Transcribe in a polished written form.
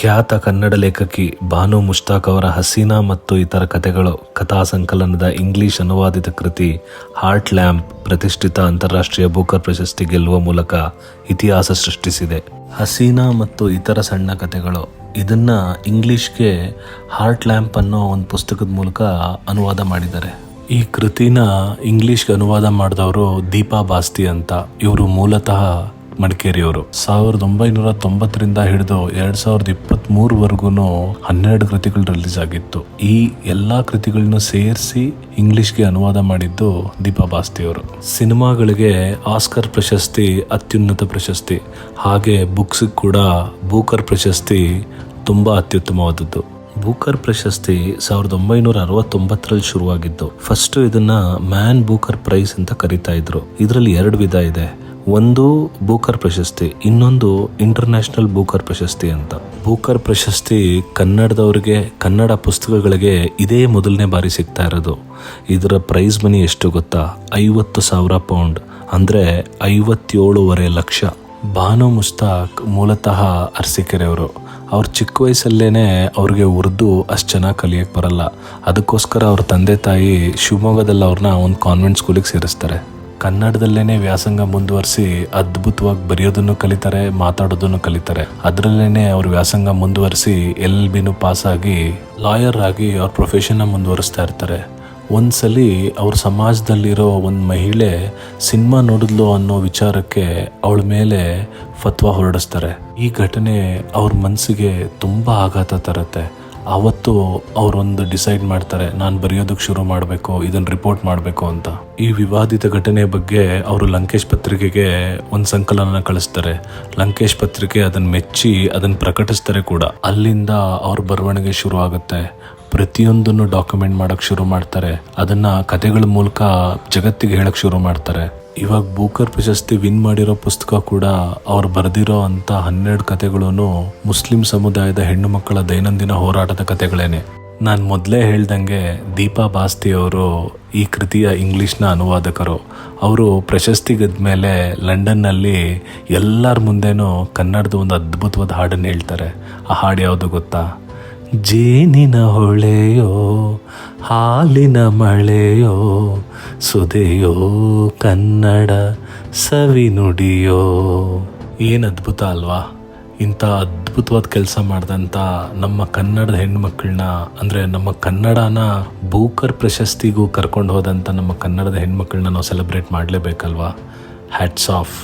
ಖ್ಯಾತ ಕನ್ನಡ ಲೇಖಕಿ ಬಾನು ಮುಷ್ತಾಕ್ ಅವರ ಹಸೀನಾ ಮತ್ತು ಇತರ ಕಥೆಗಳು ಕಥಾ ಸಂಕಲನದ ಇಂಗ್ಲಿಷ್ ಅನುವಾದಿತ ಕೃತಿ ಹಾರ್ಟ್ ಲ್ಯಾಂಪ್ ಪ್ರತಿಷ್ಠಿತ ಅಂತಾರಾಷ್ಟ್ರೀಯ ಬೂಕರ್ ಪ್ರಶಸ್ತಿ ಗೆಲ್ಲುವ ಮೂಲಕ ಇತಿಹಾಸ ಸೃಷ್ಟಿಸಿದೆ. ಹಸೀನಾ ಮತ್ತು ಇತರ ಸಣ್ಣ ಕಥೆಗಳು ಇದನ್ನ ಇಂಗ್ಲಿಷ್ಗೆ ಹಾರ್ಟ್ ಲ್ಯಾಂಪ್ ಅನ್ನೋ ಒಂದು ಪುಸ್ತಕದ ಮೂಲಕ ಅನುವಾದ ಮಾಡಿದ್ದಾರೆ. ಈ ಕೃತಿನ ಇಂಗ್ಲಿಷ್ಗೆ ಅನುವಾದ ಮಾಡಿದವರು ದೀಪಾ ಬಾಸ್ತಿ ಅಂತ. ಇವರು ಮೂಲತಃ ಮಡಿಕೇರಿಯವರು. 1990ರಿಂದ ಹಿಡಿದು 2023ವರೆಗೂ 12 ಕೃತಿಗಳು ರಿಲೀಸ್ ಆಗಿತ್ತು. ಈ ಎಲ್ಲಾ ಕೃತಿಗಳನ್ನು ಸೇರಿಸಿ ಇಂಗ್ಲಿಷ್ಗೆ ಅನುವಾದ ಮಾಡಿದ್ದು ದೀಪಾ ಬಾಸ್ತಿಯವರು. ಸಿನಿಮಾಗಳಿಗೆ ಆಸ್ಕರ್ ಪ್ರಶಸ್ತಿ ಅತ್ಯುನ್ನತ ಪ್ರಶಸ್ತಿ, ಹಾಗೆ ಬುಕ್ಸ್ ಕೂಡ ಬೂಕರ್ ಪ್ರಶಸ್ತಿ ತುಂಬಾ ಅತ್ಯುತ್ತಮವಾದದ್ದು. ಬೂಕರ್ ಪ್ರಶಸ್ತಿ 1969ರಲ್ಲಿ ಶುರುವಾಗಿದ್ದು. ಫಸ್ಟ್ ಇದನ್ನ ಮ್ಯಾನ್ ಬೂಕರ್ ಪ್ರೈಸ್ ಅಂತ ಕರೀತಾ ಇದ್ರು. ಇದರಲ್ಲಿ 2 ವಿಧ ಇದೆ. ಒಂದು ಬೂಕರ್ ಪ್ರಶಸ್ತಿ, ಇನ್ನೊಂದು ಇಂಟರ್ನ್ಯಾಷನಲ್ ಬೂಕರ್ ಪ್ರಶಸ್ತಿ ಅಂತ. ಬೂಕರ್ ಪ್ರಶಸ್ತಿ ಕನ್ನಡದವರಿಗೆ, ಕನ್ನಡ ಪುಸ್ತಕಗಳಿಗೆ ಇದೇ ಮೊದಲನೇ ಬಾರಿ ಸಿಗ್ತಾ ಇರೋದು. ಇದರ ಪ್ರೈಸ್ ಮನಿ ಎಷ್ಟು ಗೊತ್ತಾ? 50,000 ಪೌಂಡ್, ಅಂದ್ರೆ 57.5 ಲಕ್ಷ. ಬಾನು ಮುಷ್ತಾಕ್ ಮೂಲತಃ ಅರಸೀಕೆರೆಯವರು. ಅವ್ರ ಚಿಕ್ಕ ವಯಸ್ಸಲ್ಲೇನೆ ಅವ್ರಿಗೆ ಉರ್ದು ಅಷ್ಟು ಚೆನ್ನಾಗಿ ಕಲಿಯಕ್ಕೆ ಬರಲ್ಲ. ಅದಕ್ಕೋಸ್ಕರ ಅವ್ರ ತಂದೆ ತಾಯಿ ಶಿವಮೊಗ್ಗದಲ್ಲಿ ಅವ್ರನ್ನ ಒಂದು ಕಾನ್ವೆಂಟ್ ಸ್ಕೂಲಿಗೆ ಸೇರಿಸ್ತಾರೆ. ಕನ್ನಡದಲ್ಲೇನೆ ವ್ಯಾಸಂಗ ಮುಂದುವರಿಸಿ ಅದ್ಭುತವಾಗಿ ಬರೆಯೋದನ್ನು ಕಲಿತಾರೆ, ಮಾತಾಡೋದನ್ನು ಕಲಿತಾರೆ. ಅದರಲ್ಲೇನೆ ಅವ್ರ ವ್ಯಾಸಂಗ ಮುಂದುವರಿಸಿ LLBನೂ ಪಾಸ್ ಆಗಿ ಲಾಯರ್ ಆಗಿ ಅವ್ರ ಪ್ರೊಫೆಷನ್ನ ಮುಂದುವರಿಸ್ತಾ ಇರ್ತಾರೆ. ಒಂದ್ಸಲಿ ಅವ್ರ ಸಮಾಜದಲ್ಲಿರೋ ಒಂದು ಮಹಿಳೆ ಸಿನಿಮಾ ನೋಡಿದ್ಲು ಅನ್ನೋ ವಿಚಾರಕ್ಕೆ ಅವಳ ಮೇಲೆ ಫತ್ವಾ ಹೊರಡಿಸ್ತಾರೆ. ಈ ಘಟನೆ ಅವ್ರ ಮನಸ್ಸಿಗೆ ತುಂಬಾ ಆಘಾತ ತರುತ್ತೆ. ಆವತ್ತು ಅವರೊಂದು ಡಿಸೈಡ್ ಮಾಡ್ತಾರೆ, ನಾನು ಬರೆಯೋದಕ್ಕೆ ಶುರು ಮಾಡಬೇಕು, ಇದನ್ನು ರಿಪೋರ್ಟ್ ಮಾಡಬೇಕು ಅಂತ. ಈ ವಿವಾದಿತ ಘಟನೆ ಬಗ್ಗೆ ಅವರು ಲಂಕೇಶ್ ಪತ್ರಿಕೆಗೆ ಒಂದು ಸಂಕಲನ ಕಳಿಸ್ತಾರೆ. ಲಂಕೇಶ್ ಪತ್ರಿಕೆ ಅದನ್ನು ಮೆಚ್ಚಿ ಅದನ್ನು ಪ್ರಕಟಿಸ್ತಾರೆ ಕೂಡ. ಅಲ್ಲಿಂದ ಅವ್ರ ಬರವಣಿಗೆ ಶುರು ಆಗುತ್ತೆ. ಪ್ರತಿಯೊಂದನ್ನು ಡಾಕ್ಯುಮೆಂಟ್ ಮಾಡೋಕ್ಕೆ ಶುರು ಮಾಡ್ತಾರೆ. ಅದನ್ನು ಕಥೆಗಳ ಮೂಲಕ ಜಗತ್ತಿಗೆ ಹೇಳಕ್ಕೆ ಶುರು ಮಾಡ್ತಾರೆ. ಇವಾಗ ಬೂಕರ್ ಪ್ರಶಸ್ತಿ ವಿನ್ ಮಾಡಿರೋ ಪುಸ್ತಕ ಕೂಡ ಅವ್ರು ಬರೆದಿರೋ ಅಂತ 12 ಕಥೆಗಳೂ ಮುಸ್ಲಿಂ ಸಮುದಾಯದ ಹೆಣ್ಣು ಮಕ್ಕಳ ದೈನಂದಿನ ಹೋರಾಟದ ಕಥೆಗಳೇನೆ. ನಾನು ಮೊದಲೇ ಹೇಳ್ದಂಗೆ ದೀಪಾ ಬಾಸ್ತಿ ಅವರು ಈ ಕೃತಿಯ ಇಂಗ್ಲಿಷ್ನ ಅನುವಾದಕರು. ಅವರು ಪ್ರಶಸ್ತಿ ಗೆದ್ಮೇಲೆ ಲಂಡನ್ನಲ್ಲಿ ಎಲ್ಲರ ಮುಂದೆನೂ ಕನ್ನಡದ ಒಂದು ಅದ್ಭುತವಾದ ಹಾಡನ್ನು ಹೇಳ್ತಾರೆ. ಆ ಹಾಡು ಯಾವುದು ಗೊತ್ತಾ? ಜೇನಿನ ಹೊಳೆಯೋ ಹಾಲಿನ ಮಳೆಯೋ ಸುದೆಯೋ ಕನ್ನಡ ಸವಿ ನುಡಿಯೋ. ಏನು ಅದ್ಭುತ ಅಲ್ವಾ? ಇಂಥ ಅದ್ಭುತವಾದ ಕೆಲಸ ಮಾಡಿದಂಥ ನಮ್ಮ ಕನ್ನಡದ ಹೆಣ್ಮಕ್ಳನ್ನ, ಅಂದರೆ ನಮ್ಮ ಕನ್ನಡನ ಬೂಕರ್ ಪ್ರಶಸ್ತಿಗೂ ಕರ್ಕೊಂಡು ಹೋದಂಥ ನಮ್ಮ ಕನ್ನಡದ ಹೆಣ್ಮಕ್ಳನ್ನ ನಾವು ಸೆಲೆಬ್ರೇಟ್ ಮಾಡಲೇಬೇಕಲ್ವಾ? Hats off.